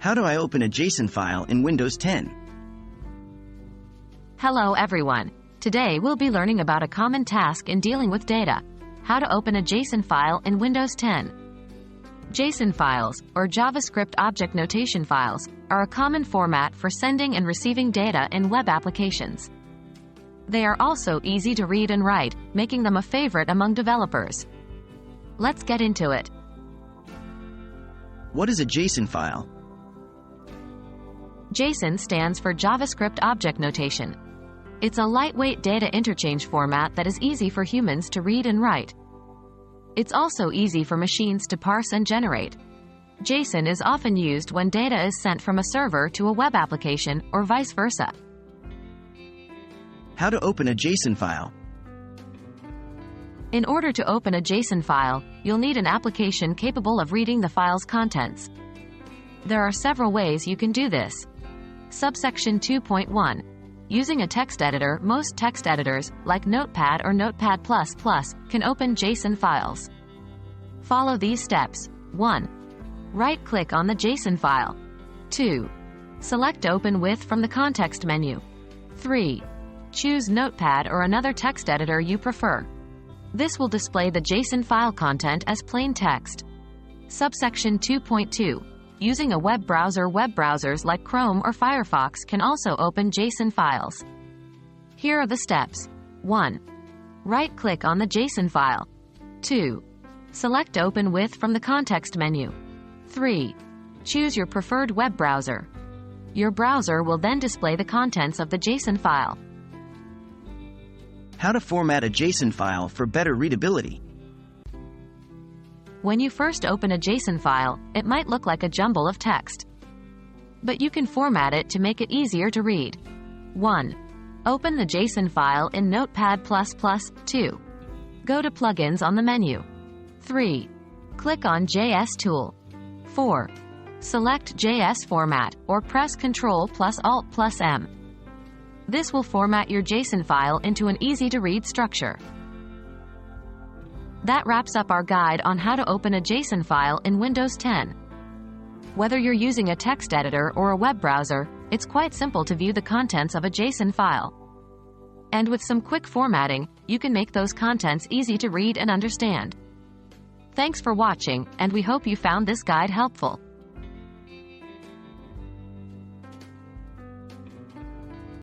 How do I open a JSON file in Windows 10? Hello everyone. Today we'll be learning about a common task in dealing with data: how to open a JSON file in Windows 10. JSON files, or JavaScript Object Notation files, are a common format for sending and receiving data in web applications. They are also easy to read and write, making them a favorite among developers. Let's get into it. What is a JSON file? JSON stands for JavaScript Object Notation. It's a lightweight data interchange format that is easy for humans to read and write. It's also easy for machines to parse and generate. JSON is often used when data is sent from a server to a web application, or vice versa. How to open a JSON file? In order to open a JSON file, you'll need an application capable of reading the file's contents. There are several ways you can do this. Subsection 2.1. Using a text editor, most text editors, like Notepad or Notepad++, can open JSON files. Follow these steps. 1. Right-click on the JSON file. 2. Select Open With from the context menu. 3. Choose Notepad or another text editor you prefer. This will display the JSON file content as plain text. Subsection 2.2. Using a web browser, web browsers like Chrome or Firefox can also open JSON files. Here are the steps. 1. Right-click on the JSON file. 2. Select Open With from the context menu. 3. Choose your preferred web browser. Your browser will then display the contents of the JSON file. How to format a JSON file for better readability? When you first open a JSON file, it might look like a jumble of text. But you can format it to make it easier to read. 1. Open the JSON file in Notepad++. 2. Go to Plugins on the menu. 3. Click on JS Tool. 4. Select JS Format, or press Ctrl+Alt+M. This will format your JSON file into an easy-to-read structure. That wraps up our guide on how to open a JSON file in Windows 10. Whether you're using a text editor or a web browser, it's quite simple to view the contents of a JSON file. And with some quick formatting, you can make those contents easy to read and understand. Thanks for watching, and we hope you found this guide helpful.